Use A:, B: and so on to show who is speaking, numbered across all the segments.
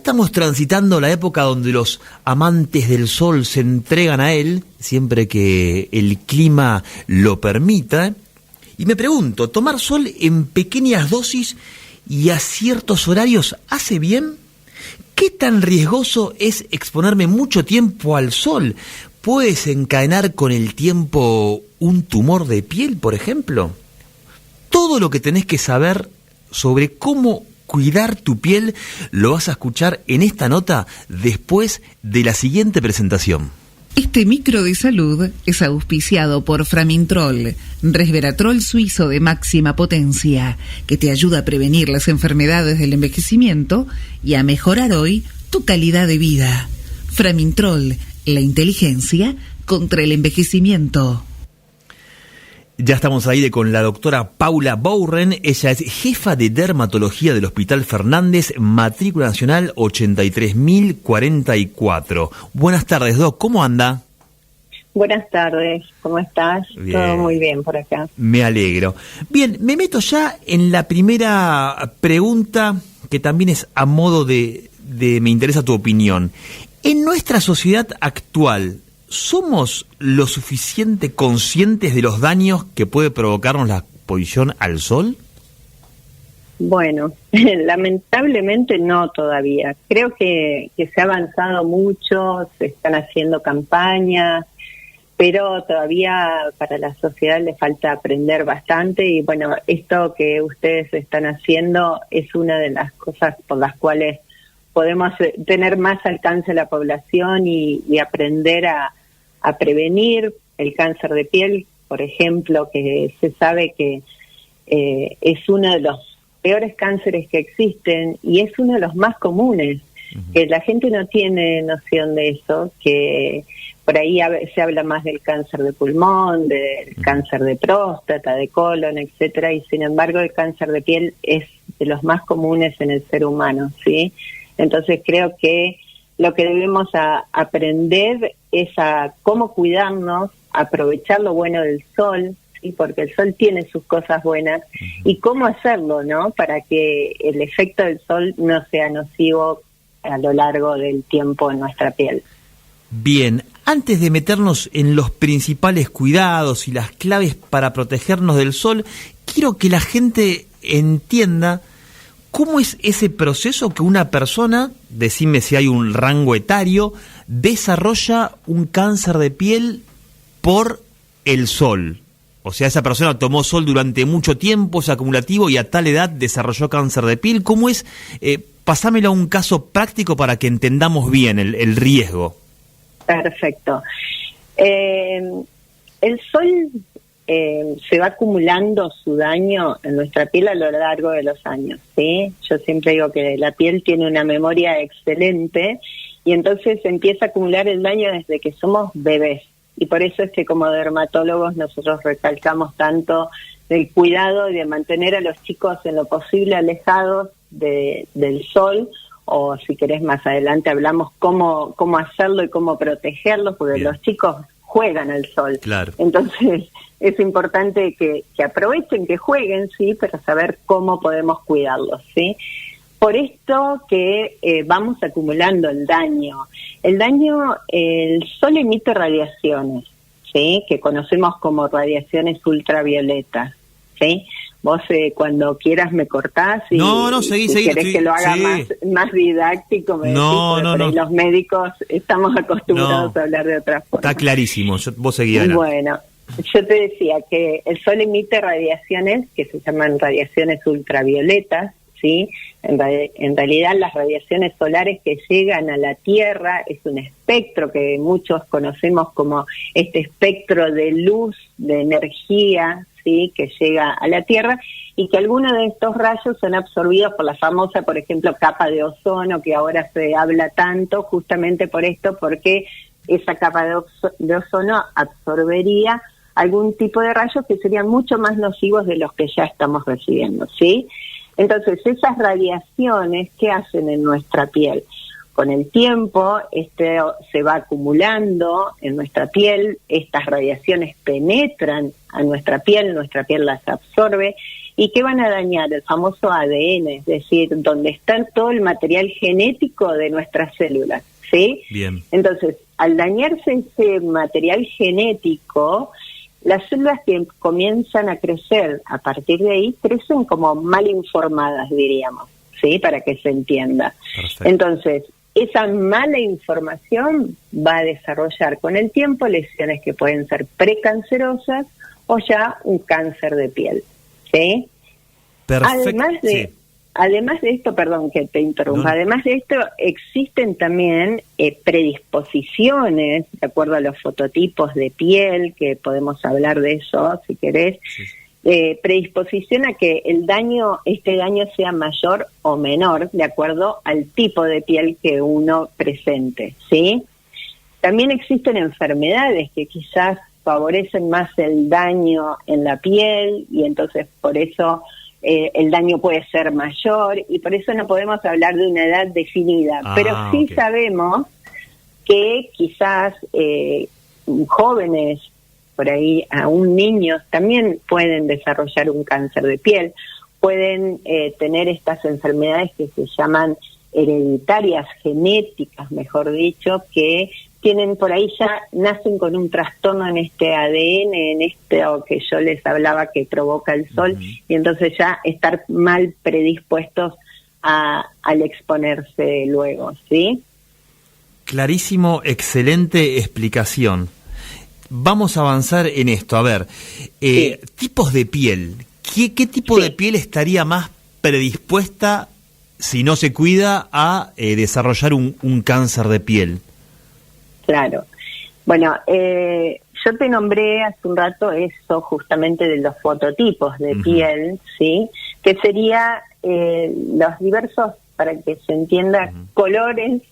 A: estamos transitando la época donde los amantes del sol se entregan a él, siempre que el clima lo permita. Y me pregunto, ¿tomar sol en pequeñas dosis y a ciertos horarios hace bien? ¿Qué tan riesgoso es exponerme mucho tiempo al sol? ¿Puede desencadenar con el tiempo un tumor de piel, por ejemplo? Todo lo que tenés que saber sobre cómo cuidar tu piel lo vas a escuchar en esta nota después de la siguiente presentación.
B: Este micro de salud es auspiciado por Framintrol, resveratrol suizo de máxima potencia, que te ayuda a prevenir las enfermedades del envejecimiento y a mejorar hoy tu calidad de vida. Framintrol, la inteligencia contra el envejecimiento.
A: Ya estamos ahí con la doctora Paula Bourren. Ella es jefa de dermatología del Hospital Fernández, matrícula nacional 83.044. Buenas tardes, Doc. ¿Cómo anda?
C: Buenas tardes. ¿Cómo estás?
A: Bien.
C: Todo muy bien por acá.
A: Me alegro. Bien, me meto ya en la primera pregunta, que también es a modo de me interesa tu opinión. En nuestra sociedad actual, ¿somos lo suficiente conscientes de los daños que puede provocarnos la exposición al sol?
C: Bueno, lamentablemente no todavía. Creo que se ha avanzado mucho, se están haciendo campañas, pero todavía para la sociedad le falta aprender bastante y bueno, esto que ustedes están haciendo es una de las cosas por las cuales podemos tener más alcance a la población y aprender a prevenir el cáncer de piel, por ejemplo, que se sabe que es uno de los peores cánceres que existen y es uno de los más comunes, que la gente no tiene noción de eso, que por ahí se habla más del cáncer de pulmón, del cáncer de próstata, de colon, etcétera, y sin embargo el cáncer de piel es de los más comunes en el ser humano, ¿sí? Entonces creo que lo que debemos aprender es a cómo cuidarnos, aprovechar lo bueno del sol, ¿sí? Porque el sol tiene sus cosas buenas, y cómo hacerlo, ¿no? Para que el efecto del sol no sea nocivo a lo largo del tiempo en nuestra piel.
A: Bien, antes de meternos en los principales cuidados y las claves para protegernos del sol, quiero que la gente entienda ¿cómo es ese proceso que una persona, decime si hay un rango etario, desarrolla un cáncer de piel por el sol? O sea, esa persona tomó sol durante mucho tiempo, es acumulativo y a tal edad desarrolló cáncer de piel. ¿Cómo es? Pasámelo a un caso práctico para que entendamos bien el riesgo.
C: Perfecto. El sol se va acumulando su daño en nuestra piel a lo largo de los años, ¿sí? Yo siempre digo que la piel tiene una memoria excelente y entonces empieza a acumular el daño desde que somos bebés. Y por eso es que como dermatólogos nosotros recalcamos tanto del cuidado y de mantener a los chicos en lo posible alejados del sol, o si querés más adelante hablamos cómo hacerlo y cómo protegerlos, porque los chicos juegan al sol.
A: Claro.
C: Entonces es importante que aprovechen, que jueguen, sí, pero saber cómo podemos cuidarlos, sí. Por esto que vamos acumulando el daño. El sol emite radiaciones, sí, que conocemos como radiaciones ultravioletas, sí. Vos cuando quieras me cortás y
A: seguí,
C: si querés que lo haga más didáctico, me decís, porque los médicos estamos acostumbrados a hablar de otras formas.
A: Está clarísimo, vos seguí adelante.
C: Bueno, yo te decía que el sol emite radiaciones que se llaman radiaciones ultravioletas, ¿sí? En realidad las radiaciones solares que llegan a la Tierra es un espectro que muchos conocemos como este espectro de luz, de energía, ¿sí? Que llega a la Tierra y que algunos de estos rayos son absorbidos por la famosa, por ejemplo, capa de ozono, que ahora se habla tanto justamente por esto, porque esa capa de ozono absorbería algún tipo de rayos que serían mucho más nocivos de los que ya estamos recibiendo, ¿sí? Entonces, esas radiaciones, ¿qué hacen en nuestra piel? Con el tiempo, se va acumulando en nuestra piel, estas radiaciones penetran a nuestra piel las absorbe ¿Y qué van a dañar? El famoso ADN, es decir, donde está todo el material genético de nuestras células, ¿sí?
A: Bien.
C: Entonces, al dañarse ese material genético, las células que comienzan a crecer a partir de ahí crecen como mal informadas, diríamos, ¿sí? Para que se entienda.
A: Perfecto.
C: Entonces, esa mala información va a desarrollar con el tiempo lesiones que pueden ser precancerosas o ya un cáncer de piel, ¿sí?
A: Perfecto.
C: Además de esto, perdón que te interrumpa,
A: No.
C: además de esto existen también predisposiciones, de acuerdo a los fototipos de piel, que podemos hablar de eso si querés, predisposición a que este daño sea mayor o menor, de acuerdo al tipo de piel que uno presente, ¿sí? También existen enfermedades que quizás favorecen más el daño en la piel y entonces por eso el daño puede ser mayor y por eso no podemos hablar de una edad definida, pero sí sabemos que quizás jóvenes, por ahí aún niños, también pueden desarrollar un cáncer de piel, pueden tener estas enfermedades que se llaman hereditarias, genéticas, mejor dicho, que tienen por ahí ya, nacen con un trastorno en este ADN, en esto que yo les hablaba que provoca el sol, y entonces ya estar mal predispuestos al exponerse luego, ¿sí?
A: Clarísimo, excelente explicación. Vamos a avanzar en esto. A ver,
C: Sí.
A: tipos de piel. ¿Qué tipo de piel estaría más predispuesta, si no se cuida, a desarrollar un cáncer de piel?
C: Claro. Bueno, yo te nombré hace un rato eso justamente de los fototipos de piel, ¿sí? Que sería los diversos, para que se entienda, colores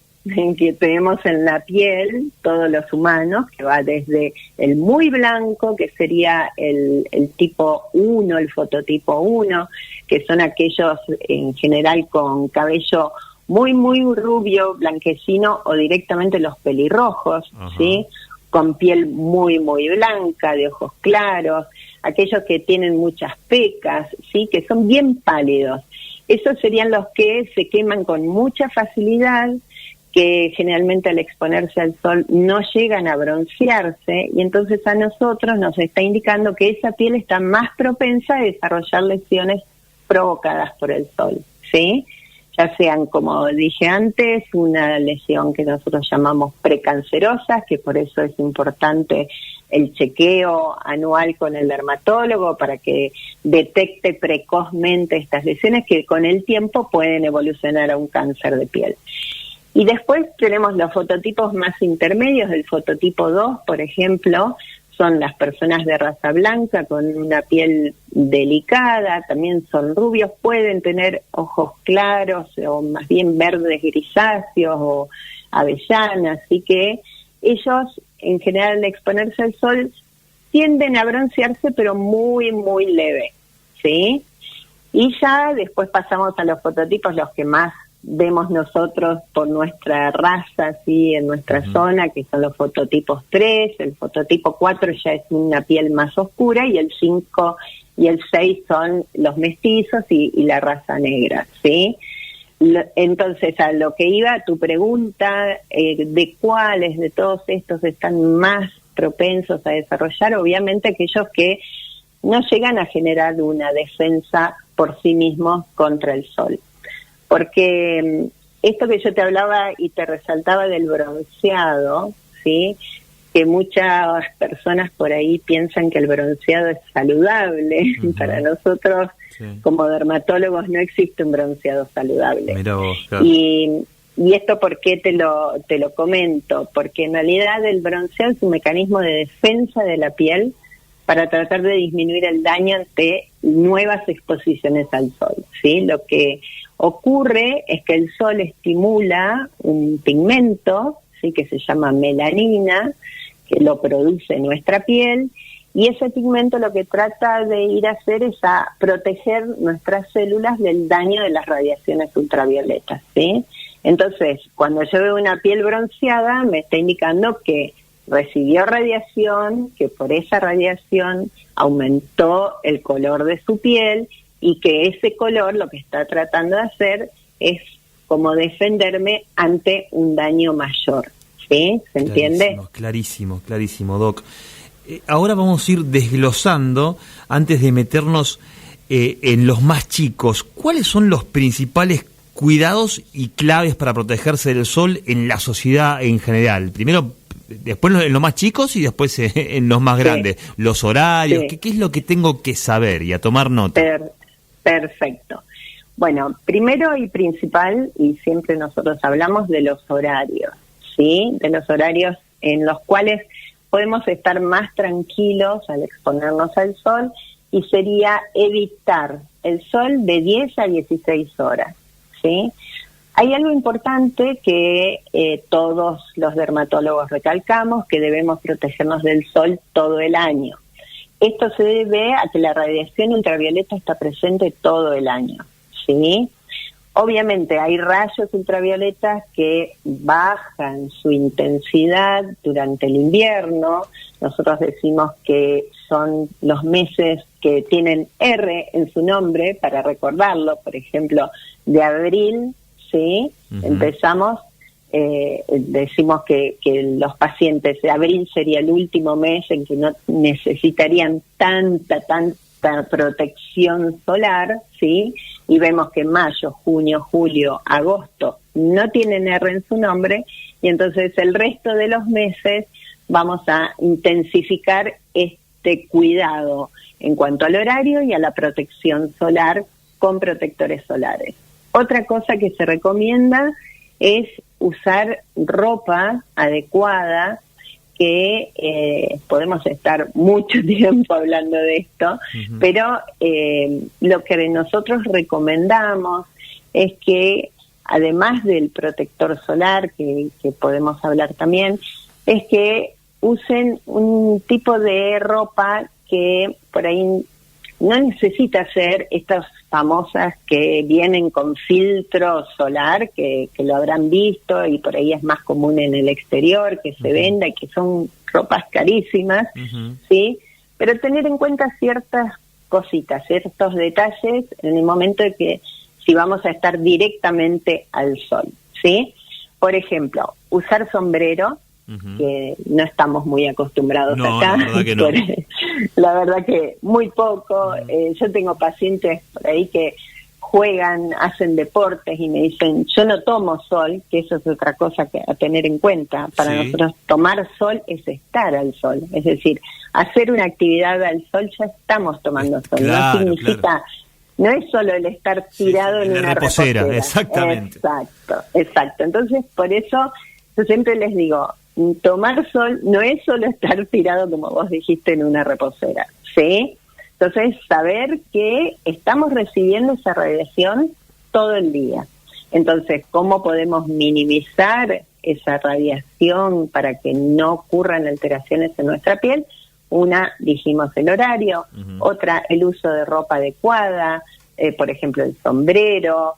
C: que tenemos en la piel, todos los humanos, que va desde el muy blanco, que sería el tipo 1, el fototipo 1, que son aquellos en general con cabello muy, muy rubio, blanquecino o directamente los pelirrojos, ¿sí? Con piel muy, muy blanca, de ojos claros, aquellos que tienen muchas pecas, ¿sí? Que son bien pálidos. Esos serían los que se queman con mucha facilidad, que generalmente al exponerse al sol no llegan a broncearse y entonces a nosotros nos está indicando que esa piel está más propensa a desarrollar lesiones provocadas por el sol, ¿sí? Ya sean, como dije antes, una lesión que nosotros llamamos precancerosas, que por eso es importante el chequeo anual con el dermatólogo para que detecte precozmente estas lesiones que con el tiempo pueden evolucionar a un cáncer de piel. Y después tenemos los fototipos más intermedios, el fototipo 2, por ejemplo, son las personas de raza blanca con una piel delicada, también son rubios, pueden tener ojos claros o más bien verdes grisáceos o avellanas, así que ellos en general al exponerse al sol tienden a broncearse pero muy, muy leve, ¿sí? Y ya después pasamos a los fototipos, los que más vemos nosotros por nuestra raza, ¿sí? En nuestra zona, que son los fototipos 3, el fototipo 4 ya es una piel más oscura, y el 5 y el 6 son los mestizos y la raza negra, ¿sí? Entonces, a lo que iba tu pregunta, de cuáles de todos estos están más propensos a desarrollar, obviamente aquellos que no llegan a generar una defensa por sí mismos contra el sol. Porque esto que yo te hablaba y te resaltaba del bronceado, ¿sí? Que muchas personas por ahí piensan que el bronceado es saludable. Para nosotros, como dermatólogos, no existe un bronceado saludable.
A: Mira vos, claro.
C: Y esto, ¿por qué te lo comento? Porque en realidad el bronceado es un mecanismo de defensa de la piel para tratar de disminuir el daño ante nuevas exposiciones al sol, ¿sí? Lo que ocurre es que el sol estimula un pigmento, ¿sí? Que se llama melanina, que lo produce nuestra piel, y ese pigmento lo que trata de ir a hacer es a proteger nuestras células del daño de las radiaciones ultravioletas, ¿sí? Entonces, cuando yo veo una piel bronceada, me está indicando que recibió radiación, que por esa radiación aumentó el color de su piel y que ese color lo que está tratando de hacer es como defenderme ante un daño mayor. ¿Sí? ¿Se entiende?
A: Clarísimo, Doc. Ahora vamos a ir desglosando, antes de meternos en los más chicos, ¿cuáles son los principales cuidados y claves para protegerse del sol en la sociedad en general? Primero, después en los más chicos y después en los más grandes. Los horarios, ¿qué es lo que tengo que saber y a tomar nota?
C: Perfecto. Bueno, primero y principal, y siempre nosotros hablamos de los horarios, ¿sí? De los horarios en los cuales podemos estar más tranquilos al exponernos al sol, y sería evitar el sol de 10 a 16 horas, ¿sí? Hay algo importante que todos los dermatólogos recalcamos, que debemos protegernos del sol todo el año. Esto se debe a que la radiación ultravioleta está presente todo el año, ¿sí? Obviamente hay rayos ultravioletas que bajan su intensidad durante el invierno. Nosotros decimos que son los meses que tienen R en su nombre, para recordarlo, por ejemplo, de abril, ¿sí? Empezamos, decimos que los pacientes de abril sería el último mes en que no necesitarían tanta protección solar, ¿sí? Y vemos que mayo, junio, julio, agosto no tienen R en su nombre, y entonces el resto de los meses vamos a intensificar este cuidado en cuanto al horario y a la protección solar con protectores solares. Otra cosa que se recomienda es usar ropa adecuada, que podemos estar mucho tiempo hablando de esto, pero lo que nosotros recomendamos es que, además del protector solar, que podemos hablar también, es que usen un tipo de ropa que por ahí no necesita ser estas famosas que vienen con filtro solar, que lo habrán visto y por ahí es más común en el exterior, que se venda y que son ropas carísimas, ¿sí? Pero tener en cuenta ciertas cositas, ciertos detalles en el momento de que si vamos a estar directamente al sol, ¿sí? Por ejemplo, usar sombrero, que no estamos muy acostumbrados acá.
A: La verdad que no.
C: La verdad que muy poco. Yo tengo pacientes por ahí que juegan, hacen deportes y me dicen, yo no tomo sol, que eso es otra cosa que a tener en cuenta. Para nosotros tomar sol es estar al sol, es decir, hacer una actividad al sol ya estamos tomando sol.
A: Claro,
C: no significa, no es solo el estar tirado en una reposera.
A: Exactamente.
C: Exacto. Entonces, por eso yo siempre les digo, tomar sol no es solo estar tirado, como vos dijiste, en una reposera, ¿sí? Entonces, saber que estamos recibiendo esa radiación todo el día. Entonces, ¿cómo podemos minimizar esa radiación para que no ocurran alteraciones en nuestra piel? Una, dijimos el horario, otra, el uso de ropa adecuada, por ejemplo, el sombrero.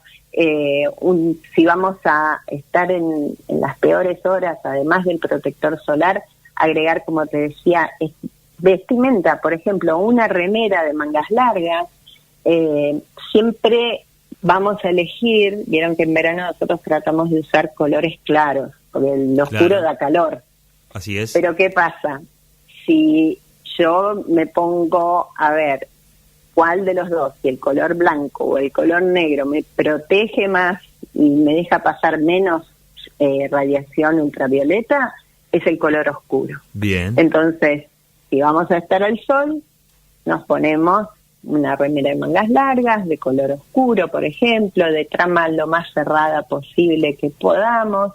C: Si vamos a estar en las peores horas, además del protector solar, agregar, como te decía, vestimenta, por ejemplo, una remera de mangas largas. Siempre vamos a elegir, vieron que en verano nosotros tratamos de usar colores claros, porque el oscuro da calor.
A: Así es.
C: Pero ¿qué pasa? Si yo me pongo a ver cuál de los dos, si el color blanco o el color negro me protege más y me deja pasar menos radiación ultravioleta, es el color oscuro.
A: Bien.
C: Entonces, si vamos a estar al sol, nos ponemos una remera de mangas largas, de color oscuro, por ejemplo, de trama lo más cerrada posible que podamos.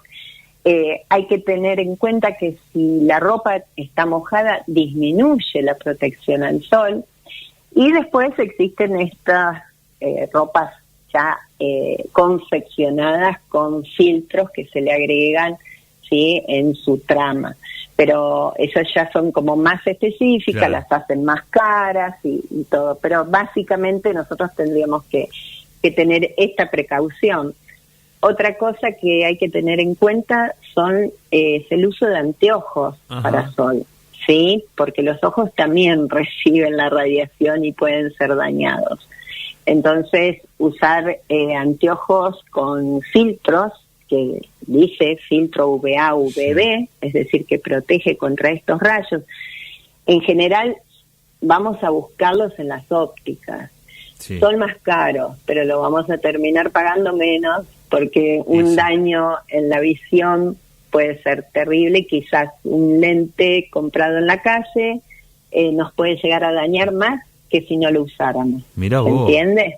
C: Hay que tener en cuenta que si la ropa está mojada, disminuye la protección al sol. Y después existen estas ropas ya confeccionadas con filtros que se le agregan, ¿sí?, en su trama. Pero esas ya son como más específicas, las hacen más caras y todo. Pero básicamente nosotros tendríamos que tener esta precaución. Otra cosa que hay que tener en cuenta es el uso de anteojos para sol. Sí, porque los ojos también reciben la radiación y pueden ser dañados. Entonces, usar anteojos con filtros, que dice filtro UVA, UVB, es decir, que protege contra estos rayos. En general, vamos a buscarlos en las ópticas. Sí. Son más caros, pero lo vamos a terminar pagando menos porque un daño en la visión puede ser terrible. Quizás un lente comprado en la calle nos puede llegar a dañar más que si no lo usáramos.
A: Mirá vos.
C: ¿Entiendes?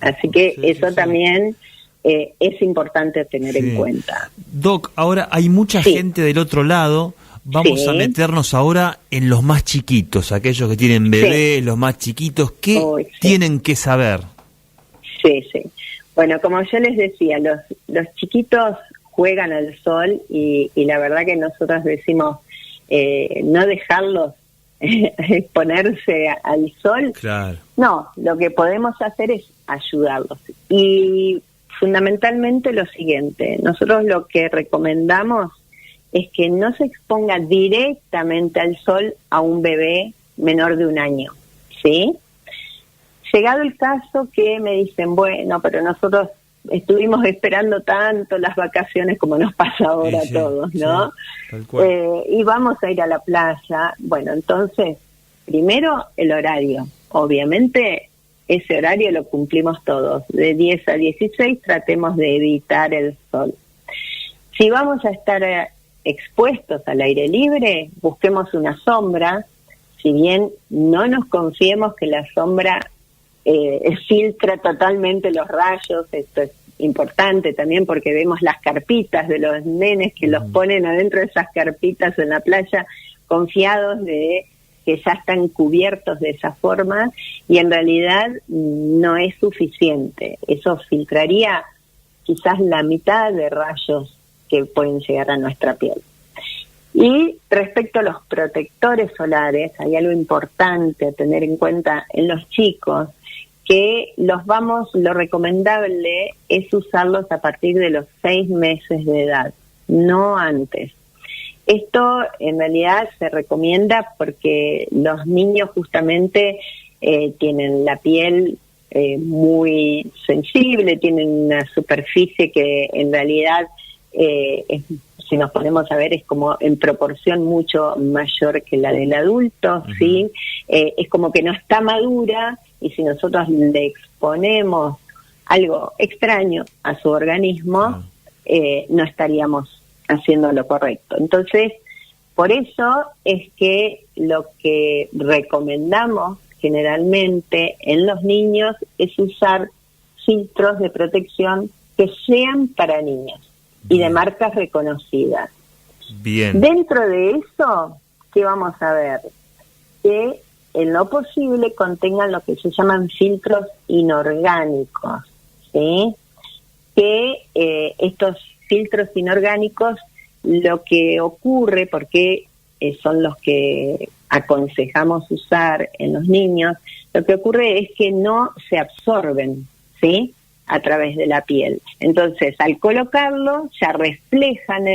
C: Así que eso también es importante tener en cuenta.
A: Doc, ahora hay mucha gente del otro lado. Vamos a meternos ahora en los más chiquitos, aquellos que tienen bebés, los más chiquitos. ¿Qué tienen que saber?
C: Sí. Bueno, como yo les decía, los chiquitos juegan al sol y la verdad que nosotros decimos no dejarlos exponerse al sol.
A: Claro.
C: No, lo que podemos hacer es ayudarlos. Y fundamentalmente lo siguiente, nosotros lo que recomendamos es que no se exponga directamente al sol a un bebé menor de 1 año, ¿sí? Llegado el caso que me dicen, bueno, pero nosotros estuvimos esperando tanto las vacaciones como nos pasa ahora a todos, ¿no?
A: Tal cual.
C: Y vamos a ir a la playa. Bueno, entonces, primero el horario. Obviamente, ese horario lo cumplimos todos. De 10 a 16 tratemos de evitar el sol. Si vamos a estar expuestos al aire libre, busquemos una sombra, si bien no nos confiemos que la sombra filtra totalmente los rayos. Esto es importante también porque vemos las carpitas de los nenes que los ponen adentro de esas carpitas en la playa, confiados de que ya están cubiertos de esa forma, y en realidad no es suficiente. Eso filtraría quizás la mitad de rayos que pueden llegar a nuestra piel. Y respecto a los protectores solares, hay algo importante a tener en cuenta en los chicos, que lo recomendable es usarlos a partir de los 6 meses de edad, no antes. Esto en realidad se recomienda porque los niños justamente tienen la piel muy sensible, tienen una superficie que en realidad si nos ponemos a ver es como en proporción mucho mayor que la del adulto, ¿sí? Es como que no está madura, y si nosotros le exponemos algo extraño a su organismo, no estaríamos haciendo lo correcto. Entonces, por eso es que lo que recomendamos generalmente en los niños es usar filtros de protección que sean para niños y de marcas reconocidas.
A: Bien.
C: Dentro de eso, ¿qué vamos a ver? Que en lo posible contengan lo que se llaman filtros inorgánicos, ¿sí? Que estos filtros inorgánicos, lo que ocurre, porque son los que aconsejamos usar en los niños, lo que ocurre es que no se absorben, ¿sí?, a través de la piel. Entonces, al colocarlo, ya reflejan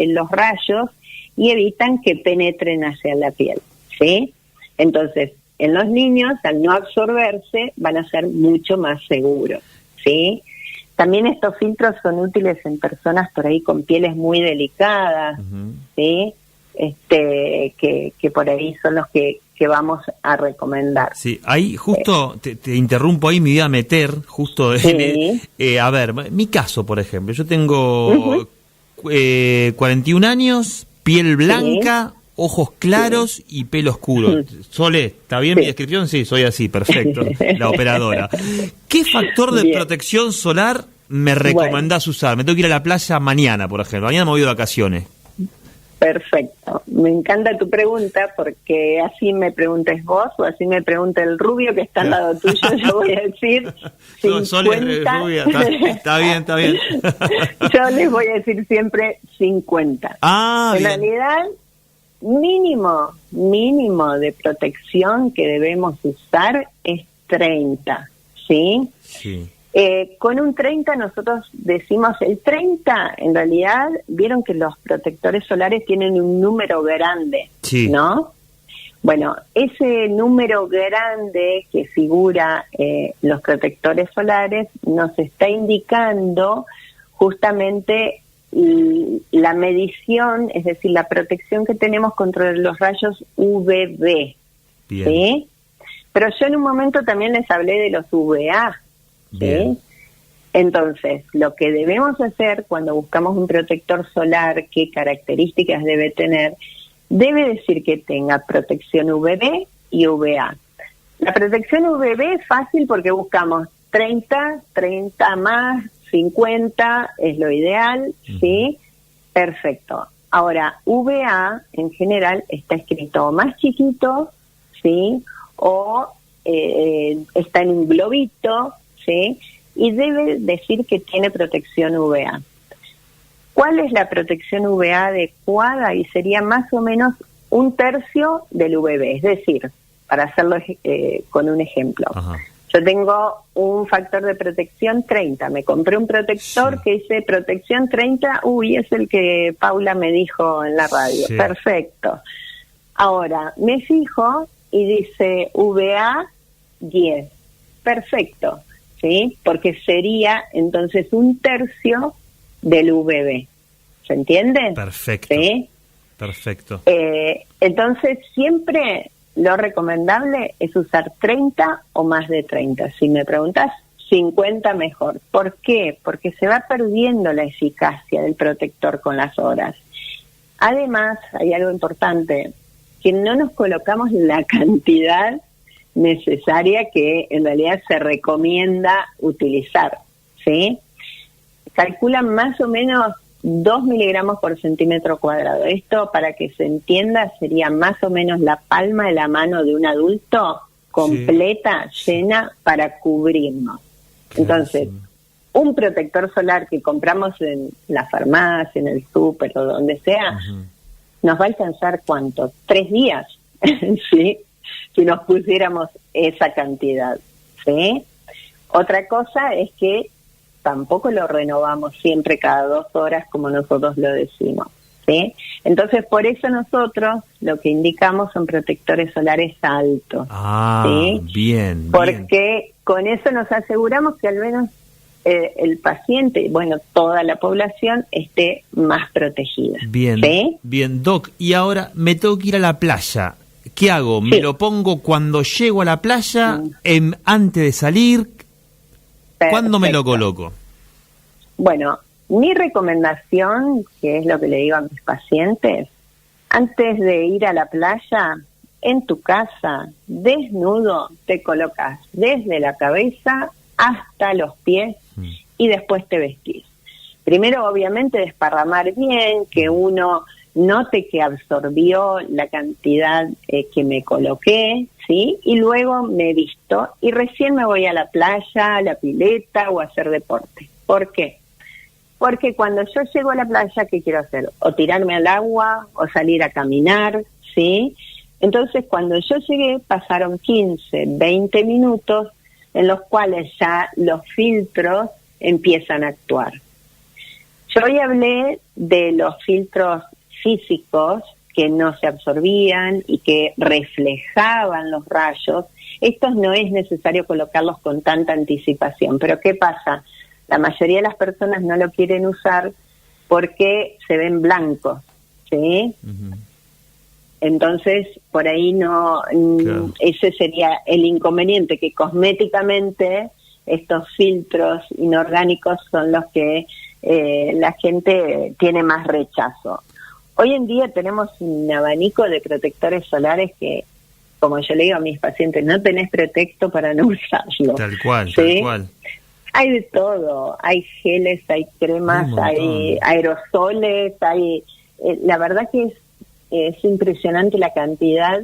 C: los rayos y evitan que penetren hacia la piel, ¿sí? Entonces, en los niños, al no absorberse, van a ser mucho más seguros, ¿sí? También estos filtros son útiles en personas por ahí con pieles muy delicadas, ¿sí? Que por ahí son los que vamos a recomendar.
A: Sí, ahí justo te interrumpo ahí, me iba a meter justo a ver, mi caso, por ejemplo, yo tengo 41 años, piel blanca, ojos claros y pelo oscuro. Sole, ¿está bien mi descripción? Sí, soy así, perfecto, la operadora. ¿Qué factor de protección solar me recomendás usar? Me tengo que ir a la playa mañana, por ejemplo. Mañana me voy de vacaciones.
C: Perfecto. Me encanta tu pregunta, porque así me preguntes vos o así me pregunta el rubio que está al lado tuyo, yo voy a decir 50.
A: Sole es rubia, está bien.
C: Yo les voy a decir siempre 50. En realidad, mínimo de protección que debemos usar es 30, ¿sí?
A: Sí.
C: Con un 30 nosotros decimos el 30, en realidad vieron que los protectores solares tienen un número grande, ¿no? Bueno, ese número grande que figura los protectores solares nos está indicando justamente la medición, es decir, la protección que tenemos contra los rayos UVB.
A: Bien.
C: ¿Sí? Pero yo en un momento también les hablé de los UVA.
A: Bien.
C: ¿Sí? Entonces, lo que debemos hacer cuando buscamos un protector solar, qué características debe tener, debe decir que tenga protección UVB y UVA. La protección UVB es fácil porque buscamos 30 más, 50 es lo ideal, ¿sí? Perfecto. Ahora, UVA en general está escrito más chiquito, ¿sí? O está en un globito, ¿sí? Y debe decir que tiene protección UVA. ¿Cuál es la protección UVA adecuada? Y sería más o menos 1/3 del UVB, es decir, para hacerlo con un ejemplo.
A: Ajá.
C: Yo tengo un factor de protección 30, me compré un protector que dice protección 30, es el que Paula me dijo en la radio,
A: Sí.
C: Perfecto. Ahora, me fijo y dice UVA 10, perfecto, ¿sí? Porque sería entonces 1/3 del UVB, ¿se entiende?
A: Perfecto.
C: ¿Sí?
A: Perfecto.
C: Entonces siempre lo recomendable es usar 30 o más de 30. Si me preguntas, 50 mejor. ¿Por qué? Porque se va perdiendo la eficacia del protector con las horas. Además, hay algo importante, que no nos colocamos la cantidad necesaria que en realidad se recomienda utilizar, ¿sí? Calculan más o menos 2 miligramos por centímetro cuadrado. Esto, para que se entienda, sería más o menos la palma de la mano de un adulto completa, llena, para cubrirnos. Entonces, un protector solar que compramos en la farmacia, en el súper o donde sea, nos va a alcanzar, ¿cuánto? 3 días, ¿sí? Si nos pusiéramos esa cantidad, ¿sí? Otra cosa es que tampoco lo renovamos siempre cada 2 horas como nosotros lo decimos, ¿sí? Entonces, por eso nosotros lo que indicamos son protectores solares altos, ¿sí?
A: Bien.
C: Porque con eso nos aseguramos que al menos el paciente, bueno, toda la población esté más protegida.
A: Bien,
C: ¿sí?
A: Bien, Doc, y ahora me tengo que ir a la playa. ¿Qué hago? ¿Me lo pongo cuando llego a la playa, antes de salir? ¿Cuándo me lo coloco?
C: Bueno, mi recomendación, que es lo que le digo a mis pacientes, antes de ir a la playa, en tu casa, desnudo, te colocas desde la cabeza hasta los pies y después te vestís. Primero, obviamente, desparramar bien, que uno note que absorbió la cantidad que me coloqué, ¿sí? Y luego me visto y recién me voy a la playa, a la pileta o a hacer deporte. ¿Por qué? Porque cuando yo llego a la playa, ¿qué quiero hacer? O tirarme al agua o salir a caminar, ¿sí? Entonces, cuando yo llegué, pasaron 15, 20 minutos en los cuales ya los filtros empiezan a actuar. Yo hoy hablé de los filtros físicos que no se absorbían y que reflejaban los rayos. Estos no es necesario colocarlos con tanta anticipación, pero ¿qué pasa? La mayoría de las personas no lo quieren usar porque se ven blancos, ¿sí? Entonces, por ahí no, ese sería el inconveniente, que cosméticamente estos filtros inorgánicos son los que la gente tiene más rechazo. Hoy en día tenemos un abanico de protectores solares que, como yo le digo a mis pacientes, no tenés pretexto para no usarlo.
A: Tal cual,
C: ¿sí?
A: Tal cual.
C: Hay de todo, hay geles, hay cremas, hay aerosoles, hay la verdad que es impresionante la cantidad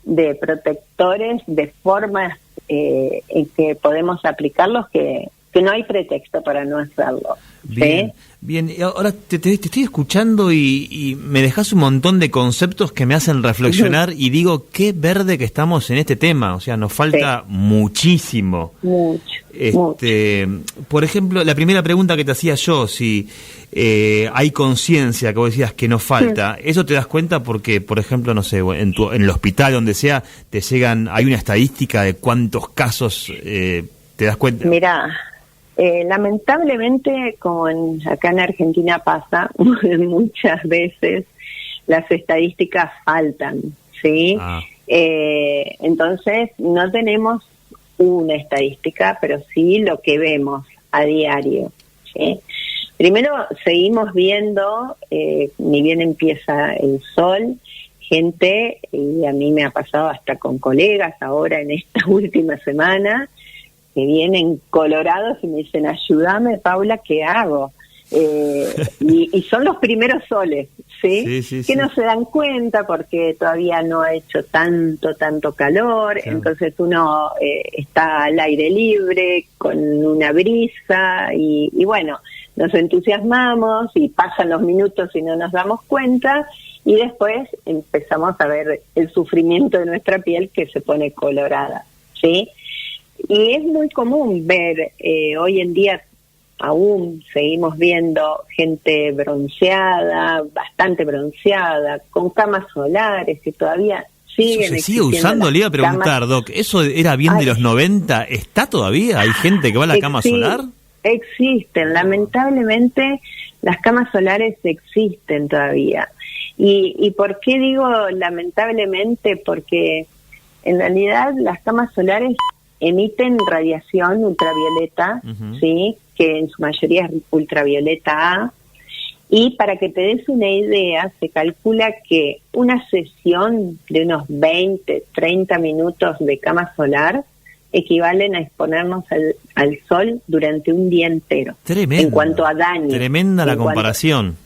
C: de protectores, de formas en que podemos aplicarlos que no hay pretexto para no hacerlo.
A: Bien,
C: ¿sí?
A: Bien. Ahora te estoy escuchando y me dejas un montón de conceptos que me hacen reflexionar y digo, qué verde que estamos en este tema, o sea, nos falta muchísimo.
C: Mucho.
A: Por ejemplo, la primera pregunta que te hacía yo, si hay conciencia, que vos decías que no falta, ¿eso te das cuenta porque, por ejemplo, no sé, en el hospital, donde sea, te llegan, hay una estadística de cuántos casos te das cuenta?
C: Mirá, lamentablemente, como acá en Argentina pasa muchas veces, las estadísticas faltan, ¿sí? Entonces, no tenemos una estadística, pero sí lo que vemos a diario, ¿sí? Primero, seguimos viendo, ni bien empieza el sol, gente, y a mí me ha pasado hasta con colegas ahora en esta última semana, que vienen colorados y me dicen, ayúdame, Paula, ¿qué hago? Y son los primeros soles, ¿sí? Que no se dan cuenta porque todavía no ha hecho tanto calor, entonces uno está al aire libre, con una brisa, y bueno, nos entusiasmamos y pasan los minutos y no nos damos cuenta, y después empezamos a ver el sufrimiento de nuestra piel que se pone colorada, ¿sí? Y es muy común ver, hoy en día aún seguimos viendo gente bronceada, bastante bronceada, con camas solares que todavía siguen.
A: ¿Eso se sigue usando? Le iba a preguntar, Doc, ¿eso era bien de los 90? ¿Está todavía? ¿Hay gente que va a la cama solar?
C: Existen, lamentablemente las camas solares existen todavía. ¿Y por qué digo lamentablemente? Porque en realidad las camas solares emiten radiación ultravioleta, ¿sí? Que en su mayoría es ultravioleta A, y para que te des una idea, se calcula que una sesión de unos 20, 30 minutos de cama solar equivalen a exponernos al sol durante un día entero.
A: Tremendo.
C: En cuanto a daño.
A: Tremenda la comparación.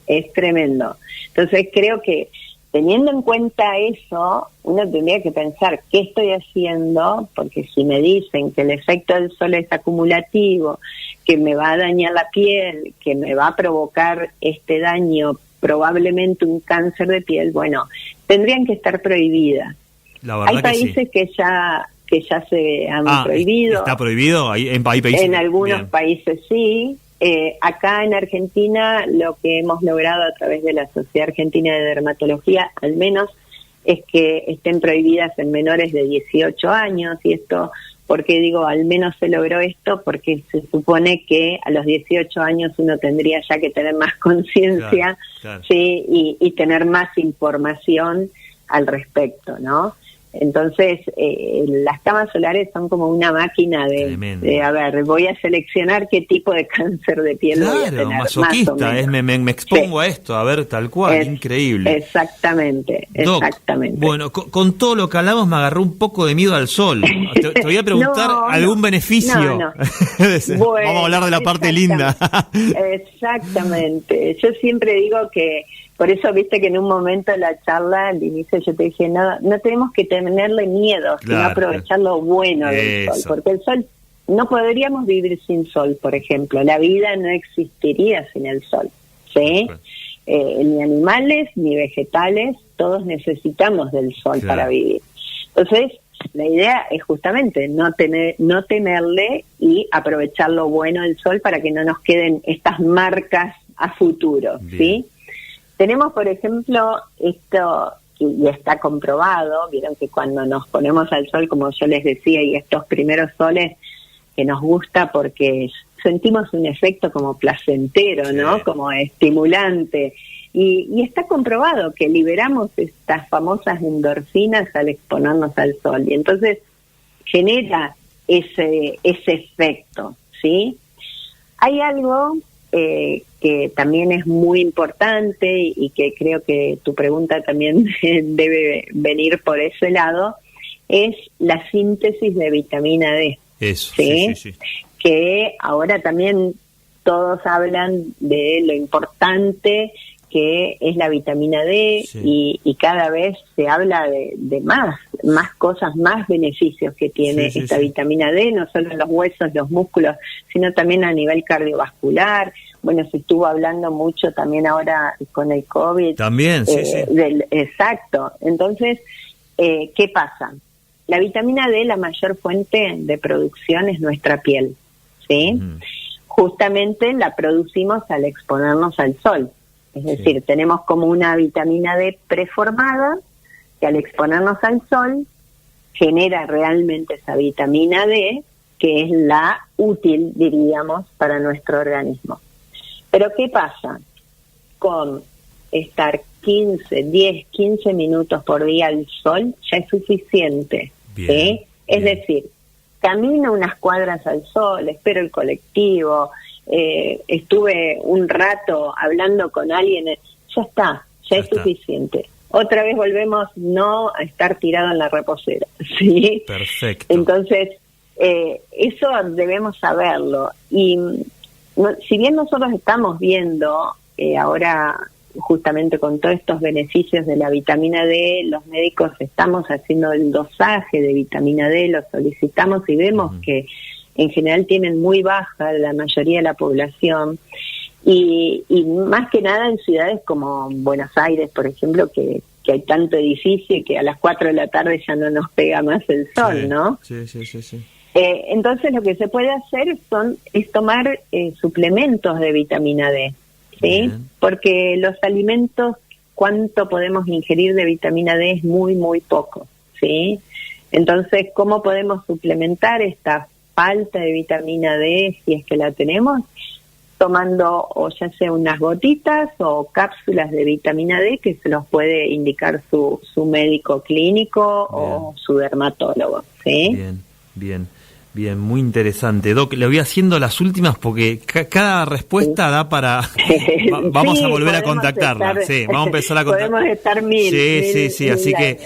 C: Es tremendo. Entonces creo que teniendo en cuenta eso, uno tendría que pensar qué estoy haciendo, porque si me dicen que el efecto del sol es acumulativo, que me va a dañar la piel, que me va a provocar este daño, probablemente un cáncer de piel, bueno, tendrían que estar prohibidas. Hay países que ya se han prohibido.
A: ¿Está prohibido? ¿Hay países?
C: En algunos países sí. Acá en Argentina lo que hemos logrado a través de la Sociedad Argentina de Dermatología al menos es que estén prohibidas en menores de 18 años, y esto, porque digo al menos se logró esto, porque se supone que a los 18 años uno tendría ya que tener más conciencia, claro. ¿Sí? Y tener más información al respecto, ¿no? Entonces, las camas solares son como una máquina de, a ver, voy a seleccionar qué tipo de cáncer de piel voy a tener. Claro,
A: masoquista, me expongo a esto, a ver, tal cual, increíble.
C: Exactamente,
A: Doc,
C: exactamente.
A: Bueno, con todo lo que hablamos me agarró un poco de miedo al sol. Te voy a preguntar algún beneficio.
C: No.
A: Bueno, vamos a hablar de la parte linda.
C: Exactamente. Yo siempre digo que por eso, viste que en un momento de la charla, al inicio yo te dije, no tenemos que tenerle miedo, sino aprovechar lo bueno del sol. Porque el sol, no podríamos vivir sin sol, por ejemplo. La vida no existiría sin el sol, ¿sí? Ni animales, ni vegetales, todos necesitamos del sol para vivir. Entonces, la idea es justamente no temerle y aprovechar lo bueno del sol para que no nos queden estas marcas a futuro, ¿sí? Tenemos, por ejemplo, esto, y está comprobado, vieron que cuando nos ponemos al sol, como yo les decía, y estos primeros soles que nos gusta porque sentimos un efecto como placentero, ¿no? Como estimulante. Y está comprobado que liberamos estas famosas endorfinas al exponernos al sol. Y entonces genera ese efecto, ¿sí? Hay algo que también es muy importante y que creo que tu pregunta también debe venir por ese lado, es la síntesis de vitamina D.
A: Eso,
C: ¿sí? Que ahora también todos hablan de lo importante que es la vitamina D, y cada vez se habla de más cosas, más beneficios que tiene esta vitamina D, no solo en los huesos, los músculos, sino también a nivel cardiovascular. Bueno, se estuvo hablando mucho también ahora con el COVID.
A: También,
C: exacto. Entonces, ¿qué pasa? la vitamina D, la mayor fuente de producción es nuestra piel, ¿sí? Justamente la producimos al exponernos al sol. Es decir, tenemos como una vitamina D preformada que al exponernos al sol genera realmente esa vitamina D, que es la útil, diríamos, para nuestro organismo. Pero ¿qué pasa? Con estar 10, 15 minutos por día al sol ya es suficiente.
A: Bien,
C: ¿sí? Es decir, camino unas cuadras al sol, espero el colectivo, estuve un rato hablando con alguien, ya está, ya es suficiente. Otra vez volvemos no a estar tirado en la reposera, ¿sí?
A: Perfecto.
C: Entonces, eso debemos saberlo. Y si bien nosotros estamos viendo ahora, justamente con todos estos beneficios de la vitamina D, los médicos estamos haciendo el dosaje de vitamina D, lo solicitamos y vemos que en general tienen muy baja la mayoría de la población. Y más que nada en ciudades como Buenos Aires, por ejemplo, que hay tanto edificio y que a las 4 de la tarde ya no nos pega más el sol, ¿no?
A: Sí.
C: Entonces lo que se puede hacer es tomar suplementos de vitamina D, ¿sí? Bien. Porque los alimentos, cuánto podemos ingerir de vitamina D es muy, muy poco, ¿sí? Entonces, ¿cómo podemos suplementar esta falta de vitamina D si es que la tenemos? Tomando o ya sea unas gotitas o cápsulas de vitamina D que se los puede indicar su médico clínico o su dermatólogo, ¿sí?
A: Bien, muy interesante. Doc, le voy haciendo las últimas porque cada respuesta da para... vamos a volver a contactarla. Vamos a empezar a contactar.
C: Podemos estar mil
A: así
C: años.
A: Que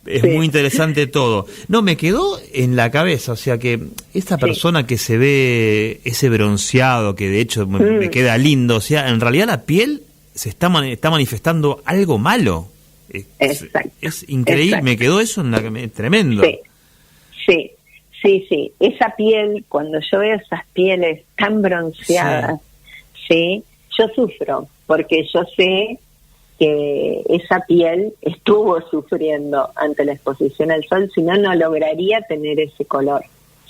A: es muy interesante todo. No, me quedó en la cabeza, o sea que esta persona que se ve ese bronceado, que de hecho me queda lindo, o sea, en realidad la piel se está manifestando algo malo.
C: Exacto.
A: Es increíble, exacto. Me quedó eso tremendo.
C: Sí, esa piel, cuando yo veo esas pieles tan bronceadas, sí, yo sufro, porque yo sé que esa piel estuvo sufriendo ante la exposición al sol, si no, no lograría tener ese color,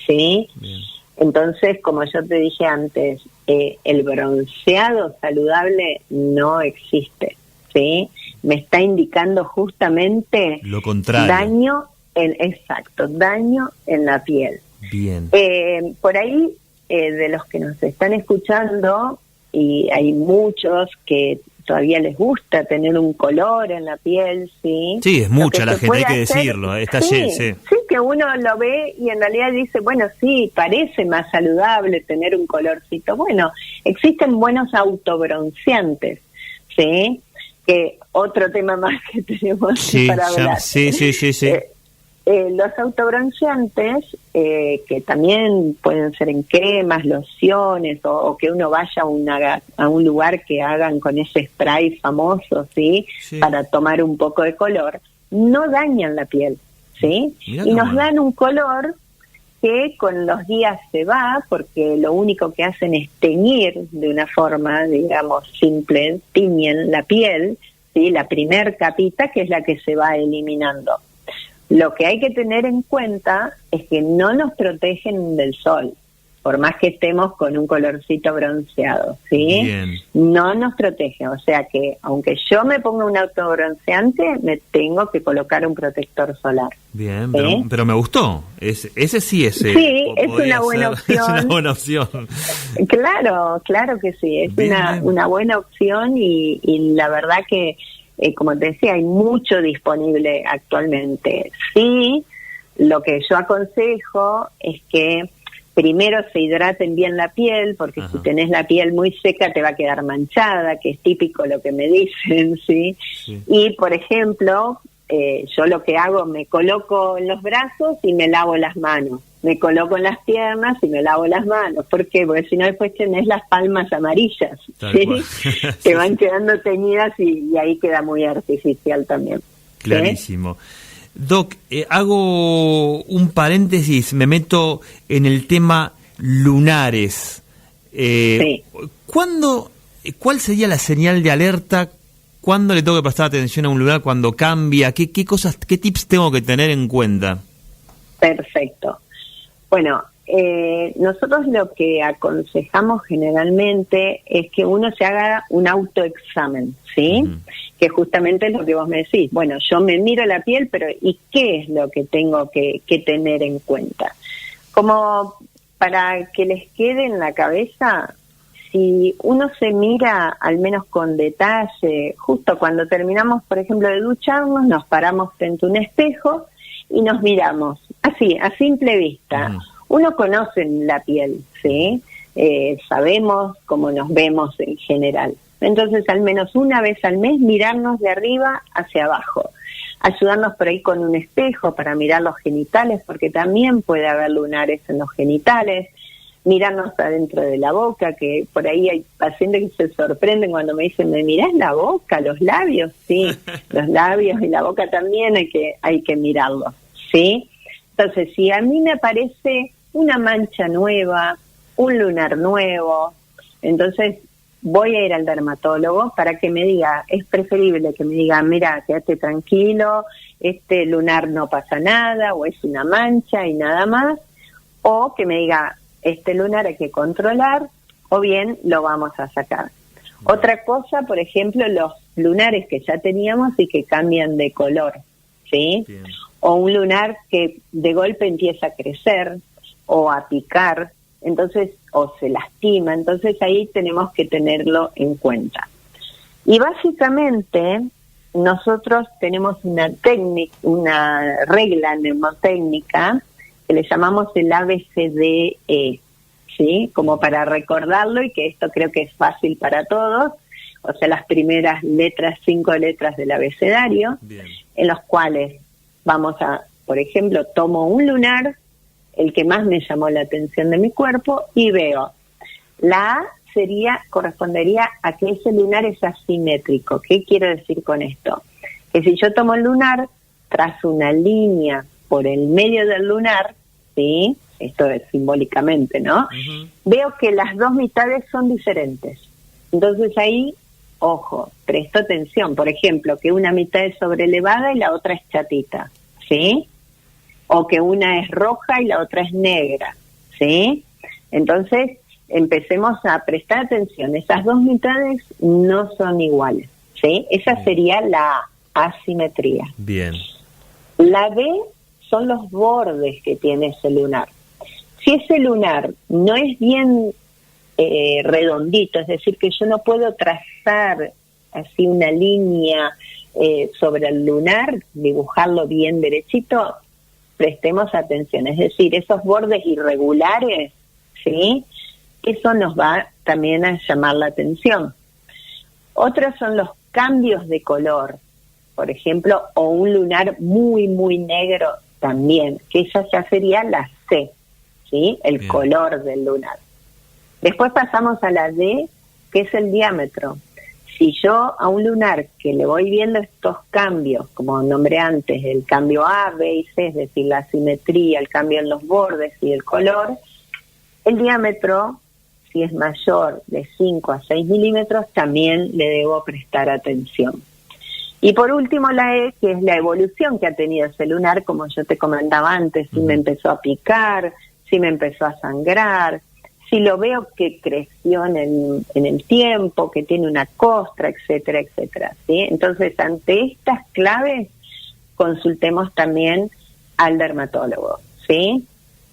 C: ¿sí? Bien. Entonces, como yo te dije antes, el bronceado saludable no existe, ¿sí? Me está indicando justamente
A: lo contrario.
C: daño en la piel.
A: Bien.
C: Por ahí, de los que nos están escuchando, y hay muchos que todavía les gusta tener un color en la piel, ¿sí?
A: Sí, es mucha la gente, hay que decirlo. Está
C: sí, que uno lo ve y en realidad dice, bueno, sí, parece más saludable tener un colorcito. Bueno, existen buenos autobronceantes, ¿sí? Que otro tema más que tenemos para hablar.
A: Sí.
C: Los autobronceantes, que también pueden ser en cremas, lociones, o que uno vaya a un lugar que hagan con ese spray famoso, ¿sí? Para tomar un poco de color, no dañan la piel, ¿sí? Y nos dan un color que con los días se va, porque lo único que hacen es teñir de una forma, digamos, simple, tiñen la piel, ¿sí? La primer capita, que es la que se va eliminando. Lo que hay que tener en cuenta es que no nos protegen del sol, por más que estemos con un colorcito bronceado, ¿sí?
A: Bien.
C: No nos protegen, o sea que aunque yo me ponga un autobronceante, me tengo que colocar un protector solar.
A: Bien, pero me gustó. Ese sí,
C: es una buena opción.
A: Es una buena opción.
C: Claro que sí, es una buena opción y la verdad que como te decía, hay mucho disponible actualmente. Sí, lo que yo aconsejo es que primero se hidraten bien la piel, porque si tenés la piel muy seca te va a quedar manchada, que es típico lo que me dicen, ¿sí? Y, por ejemplo, yo lo que hago, me coloco en los brazos y me lavo las manos. Me coloco en las piernas y me lavo las manos. ¿Por qué? Porque si no después tenés las palmas amarillas, ¿sí? Te van quedando teñidas y ahí queda muy artificial también.
A: Clarísimo. Doc, hago un paréntesis, me meto en el tema lunares. ¿Cuál sería la señal de alerta? ¿Cuándo le tengo que prestar atención a un lunar? ¿Cuándo cambia? ¿Qué tips tengo que tener en cuenta?
C: Perfecto. Bueno, nosotros lo que aconsejamos generalmente es que uno se haga un autoexamen, ¿sí? Que justamente es lo que vos me decís. Bueno, yo me miro la piel, pero ¿y qué es lo que tengo que tener en cuenta? Como para que les quede en la cabeza, si uno se mira al menos con detalle, justo cuando terminamos, por ejemplo, de ducharnos, nos paramos frente a un espejo y nos miramos, así, a simple vista. Uno conoce la piel, ¿sí? Sabemos cómo nos vemos en general. Entonces, al menos una vez al mes, mirarnos de arriba hacia abajo. Ayudarnos por ahí con un espejo para mirar los genitales, porque también puede haber lunares en los genitales. Mirarnos adentro de la boca, que por ahí hay pacientes que se sorprenden cuando me dicen, ¿me mirás la boca, los labios? Sí, los labios y la boca también hay que mirarlos, ¿sí? Entonces, si a mí me aparece una mancha nueva, un lunar nuevo, entonces voy a ir al dermatólogo para que me diga, es preferible que me diga, mira, quédate tranquilo, este lunar no pasa nada, o es una mancha y nada más, o que me diga, este lunar hay que controlar, o bien lo vamos a sacar. Otra cosa, por ejemplo, los lunares que ya teníamos y que cambian de color, ¿sí? Bien. O un lunar que de golpe empieza a crecer o a picar, entonces, o se lastima, entonces ahí tenemos que tenerlo en cuenta. Y básicamente nosotros tenemos una técnica, una regla mnemotécnica que le llamamos el ABCDE, ¿sí? Como para recordarlo, y que esto creo que es fácil para todos, o sea, las primeras letras, 5 letras del abecedario. Bien. En los cuales vamos a, por ejemplo, tomo un lunar, el que más me llamó la atención de mi cuerpo, y veo. La A correspondería a que ese lunar es asimétrico. ¿Qué quiero decir con esto? Que si yo tomo el lunar, trazo una línea por el medio del lunar, ¿sí? Esto es simbólicamente, ¿no? Veo que las dos mitades son diferentes. Entonces ahí, ojo, presto atención. Por ejemplo, que una mitad es sobrelevada y la otra es chatita, ¿sí? O que una es roja y la otra es negra, ¿sí? Entonces, empecemos a prestar atención. Esas dos mitades no son iguales, ¿sí? Esa sería la asimetría.
A: Bien.
C: La B son los bordes que tiene ese lunar. Si ese lunar no es bien redondito, es decir, que yo no puedo trazar así una línea sobre el lunar, dibujarlo bien derechito, prestemos atención. Es decir, esos bordes irregulares, ¿sí? Eso nos va también a llamar la atención. Otros son los cambios de color, por ejemplo, o un lunar muy, muy negro también, que esa ya sería la C, ¿sí? El Bien. Color del lunar. Después pasamos a la D, que es el diámetro. Si yo a un lunar que le voy viendo estos cambios, como nombré antes, el cambio A, B y C, es decir, la simetría, el cambio en los bordes y el color, el diámetro, si es mayor de 5 a 6 milímetros, también le debo prestar atención. Y por último la E, que es la evolución que ha tenido ese lunar, como yo te comentaba antes, si me empezó a picar, si me empezó a sangrar, si lo veo que creció en el tiempo, que tiene una costra, etcétera, etcétera, ¿sí? Entonces, ante estas claves, consultemos también al dermatólogo, ¿sí?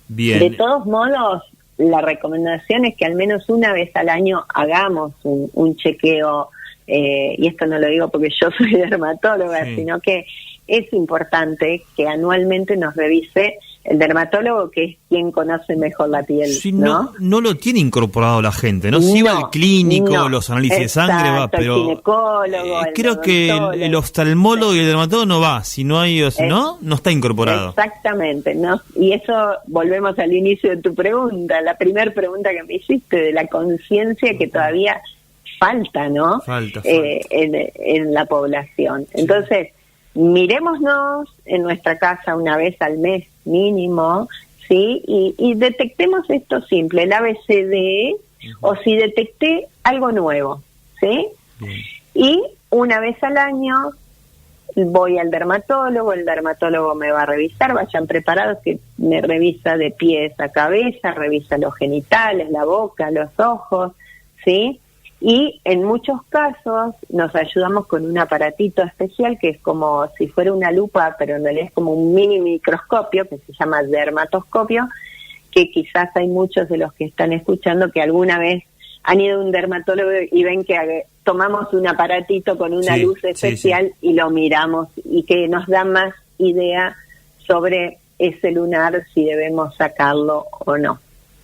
A: Bien.
C: De todos modos, la recomendación es que al menos una vez al año hagamos un chequeo, y esto no lo digo porque yo soy dermatóloga, sí, sino que es importante que anualmente nos revise el dermatólogo, que es quien conoce mejor la piel,
A: sí, ¿no? No lo tiene incorporado la gente, ¿no? Sí, va al clínico, los análisis de sangre va, pero
C: el ginecólogo,
A: creo que el oftalmólogo y el dermatólogo no va, si no hay, o si no está incorporado.
C: Exactamente, ¿no? Y eso, volvemos al inicio de tu pregunta, la primera pregunta que me hiciste, de la conciencia que todavía falta, ¿no? Falta. En la población. Sí. Entonces, mirémonos en nuestra casa una vez al mes mínimo, ¿sí? Y detectemos esto simple, el ABCDE, o si detecté algo nuevo, ¿sí? Bien. Y una vez al año voy al dermatólogo, el dermatólogo me va a revisar, vayan preparados que me revisa de pies a cabeza, revisa los genitales, la boca, los ojos, ¿sí? Y en muchos casos nos ayudamos con un aparatito especial que es como si fuera una lupa, pero en realidad es como un mini microscopio que se llama dermatoscopio, que quizás hay muchos de los que están escuchando que alguna vez han ido a un dermatólogo y ven que tomamos un aparatito con una luz especial y lo miramos y que nos da más idea sobre ese lunar, si debemos sacarlo o no.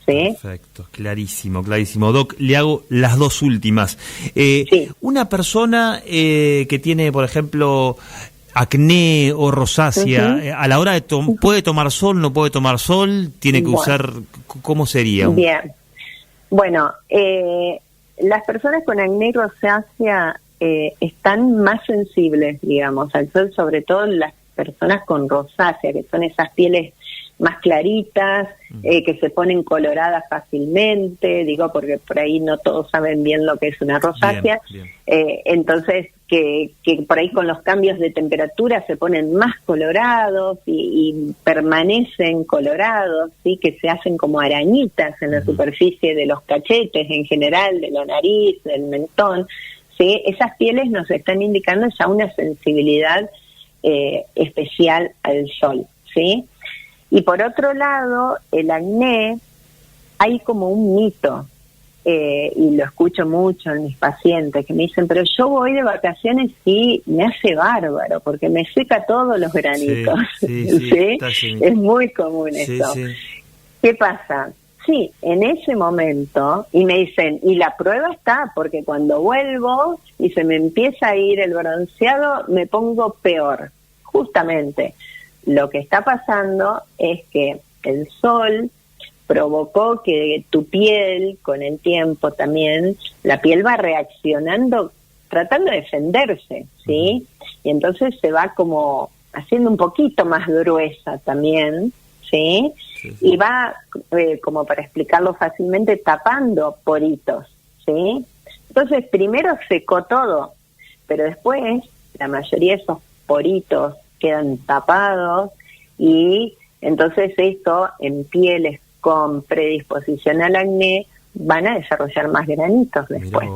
C: ¿Sí?
A: Perfecto, clarísimo, clarísimo. Doc, le hago las dos últimas. Una persona que tiene, por ejemplo, acné o rosácea, a la hora de ¿puede tomar sol, no puede tomar sol? ¿Tiene que usar? ¿Cómo sería?
C: Bien. Bueno, las personas con acné y rosácea están más sensibles, digamos, al sol, sobre todo las personas con rosácea, que son esas pieles más claritas, que se ponen coloradas fácilmente, digo porque por ahí no todos saben bien lo que es una rosácea, bien. Entonces que por ahí con los cambios de temperatura se ponen más colorados y permanecen colorados, ¿sí? Que se hacen como arañitas en la superficie de los cachetes en general, de la nariz, del mentón, ¿sí? Esas pieles nos están indicando ya una sensibilidad especial al sol, ¿sí? Y por otro lado, el acné, hay como un mito, y lo escucho mucho en mis pacientes, que me dicen, pero yo voy de vacaciones y me hace bárbaro, porque me seca todos los granitos. ¿Sí? Es muy común eso. ¿Qué pasa? Sí, en ese momento, y me dicen, y la prueba está, porque cuando vuelvo y se me empieza a ir el bronceado, me pongo peor, justamente. Lo que está pasando es que el sol provocó que tu piel, con el tiempo también, la piel va reaccionando, tratando de defenderse, ¿sí? Y entonces se va como haciendo un poquito más gruesa también, ¿sí? Y va, como para explicarlo fácilmente, tapando poritos, ¿sí? Entonces primero secó todo, pero después la mayoría de esos poritos quedan tapados y entonces esto en pieles con predisposición al acné van a desarrollar más granitos después.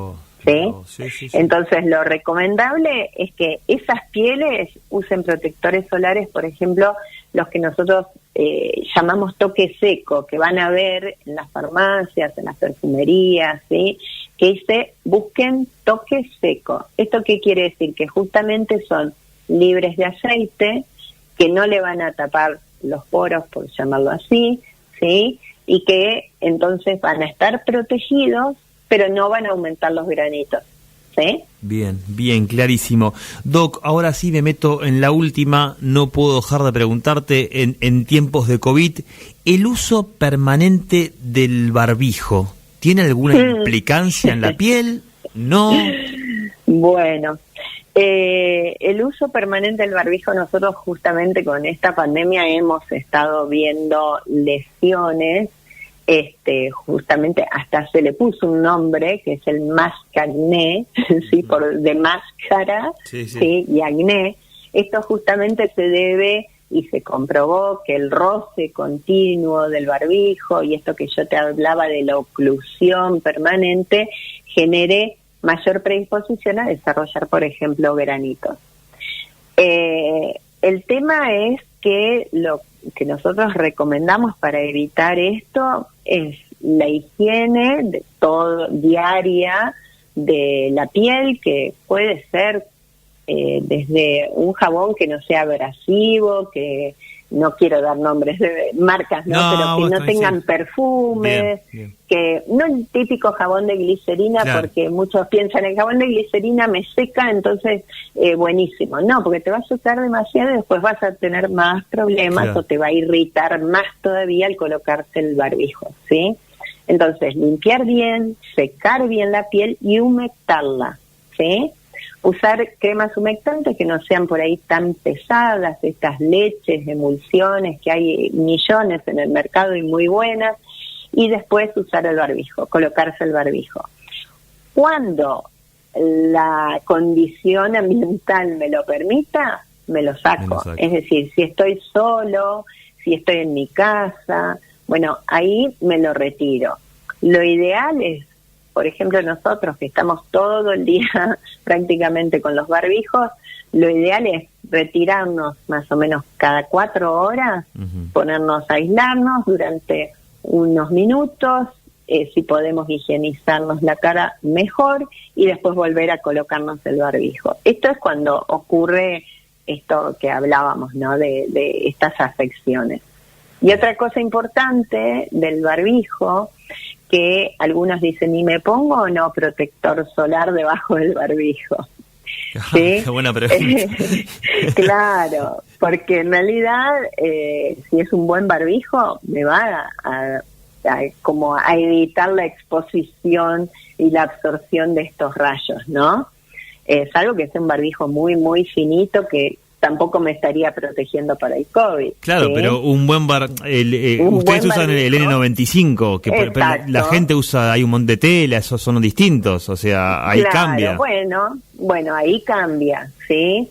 C: ¿Sí? Entonces lo recomendable es que esas pieles usen protectores solares, por ejemplo, los que nosotros llamamos toque seco, que van a ver en las farmacias, en las perfumerías, ¿sí? Que dice busquen toque seco. ¿Esto qué quiere decir? Que justamente son libres de aceite, que no le van a tapar los poros, por llamarlo así, ¿sí? Y que entonces van a estar protegidos, pero no van a aumentar los granitos, ¿sí?
A: Bien, bien, clarísimo. Doc, ahora sí me meto en la última, no puedo dejar de preguntarte, en tiempos de COVID, ¿el uso permanente del barbijo tiene alguna implicancia en la piel? ¿No?
C: Bueno, el uso permanente del barbijo, nosotros justamente con esta pandemia hemos estado viendo lesiones, justamente hasta se le puso un nombre que es el mascacné, ¿sí? De máscara, ¿sí? Y acné. Esto justamente se debe y se comprobó que el roce continuo del barbijo y esto que yo te hablaba de la oclusión permanente genere mayor predisposición a desarrollar, por ejemplo, granitos. El tema es que lo que nosotros recomendamos para evitar esto es la higiene de todo diaria de la piel, que puede ser desde un jabón que no sea abrasivo, que no quiero dar nombres de marcas, pero que no tengan perfumes, bien. Que no el típico jabón de glicerina, porque muchos piensan el jabón de glicerina me seca, entonces buenísimo. No, porque te va a secar demasiado y después vas a tener más problemas o te va a irritar más todavía al colocarse el barbijo, ¿sí? Entonces, limpiar bien, secar bien la piel y humectarla, ¿sí? Usar cremas humectantes que no sean por ahí tan pesadas, estas leches, emulsiones, que hay millones en el mercado y muy buenas, y después usar el barbijo, colocarse el barbijo. Cuando la condición ambiental me lo permita, me lo saco. Es decir, si estoy solo, si estoy en mi casa, bueno, ahí me lo retiro. Lo ideal es, por ejemplo, nosotros que estamos todo el día prácticamente con los barbijos, lo ideal es retirarnos más o menos cada 4 horas, ponernos a aislarnos durante unos minutos, si podemos higienizarnos la cara mejor y después volver a colocarnos el barbijo. Esto es cuando ocurre esto que hablábamos, ¿no? De estas afecciones. Y otra cosa importante del barbijo, que algunos dicen, ¿y me pongo o no protector solar debajo del barbijo? ¿Sí?
A: Qué buena pregunta.
C: Claro, porque en realidad, si es un buen barbijo, me va como a evitar la exposición y la absorción de estos rayos, ¿no? Es algo que es un barbijo muy, muy finito que tampoco me estaría protegiendo para el COVID.
A: Claro, ¿sí? Pero un buen ustedes usan el N95, que la gente usa, hay un montón de tela, esos son distintos, o sea, ahí cambia.
C: Bueno, ahí cambia, ¿sí?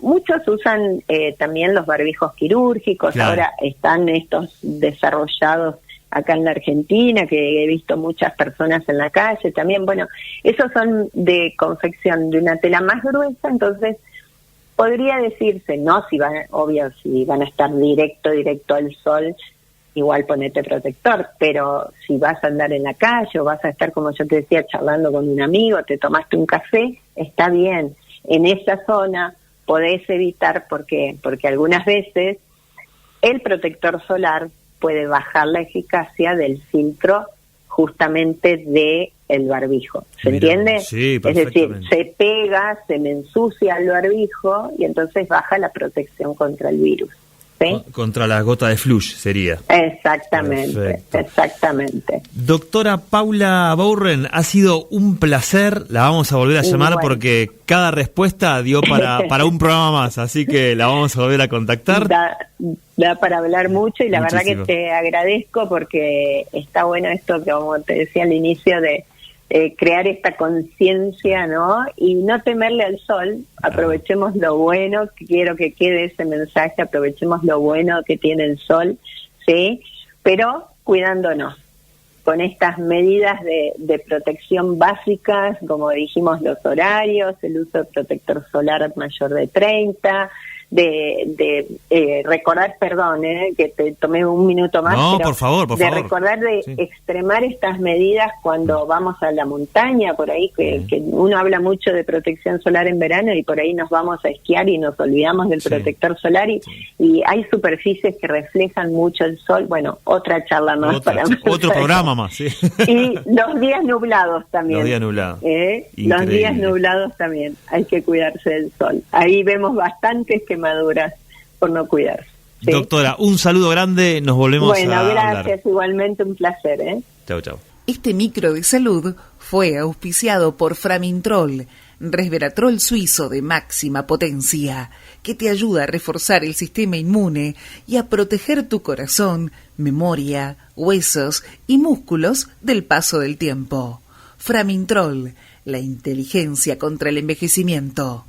C: Muchos usan también los barbijos quirúrgicos, claro. Ahora están estos desarrollados acá en la Argentina, que he visto muchas personas en la calle también. Bueno, esos son de confección de una tela más gruesa, entonces podría decirse, no, si van a estar directo al sol, igual ponete protector, pero si vas a andar en la calle o vas a estar, como yo te decía, charlando con un amigo, te tomaste un café, está bien. En esa zona podés evitar, porque algunas veces el protector solar puede bajar la eficacia del filtro justamente de el barbijo, ¿se entiende?
A: Sí,
C: es decir, se pega, se me ensucia el barbijo y entonces baja la protección contra el virus, ¿sí?
A: Contra la gota de flush sería.
C: Exactamente, perfecto. Exactamente.
A: Doctora Paula Bourren, ha sido un placer, la vamos a volver a llamar porque cada respuesta dio para un programa más, así que la vamos a volver a contactar.
C: Da para hablar mucho y la verdad que te agradezco porque está bueno esto que, como te decía al inicio, de crear esta conciencia, ¿no? Y no temerle al sol, aprovechemos lo bueno, quiero que quede ese mensaje, aprovechemos lo bueno que tiene el sol, ¿sí? Pero cuidándonos, con estas medidas de protección básicas, como dijimos, los horarios, el uso de protector solar mayor de 30, recordar, perdón, que te tomé un minuto más.
A: No,
C: pero
A: por favor.
C: Recordar de extremar estas medidas cuando vamos a la montaña, por ahí, que uno habla mucho de protección solar en verano y por ahí nos vamos a esquiar y nos olvidamos del protector solar y hay superficies que reflejan mucho el sol. Bueno, otra charla más.
A: Otro programa más, sí.
C: Y los días nublados también.
A: Los días nublados.
C: Los días nublados también, hay que cuidarse del sol. Ahí vemos bastantes quemaduras por no cuidarse. ¿Sí?
A: Doctora, un saludo grande, nos volvemos a hablar.
C: Bueno, gracias, igualmente un placer.
A: Chau.
B: Este micro de salud fue auspiciado por Framintrol, resveratrol suizo de máxima potencia, que te ayuda a reforzar el sistema inmune y a proteger tu corazón, memoria, huesos y músculos del paso del tiempo. Framintrol, la inteligencia contra el envejecimiento.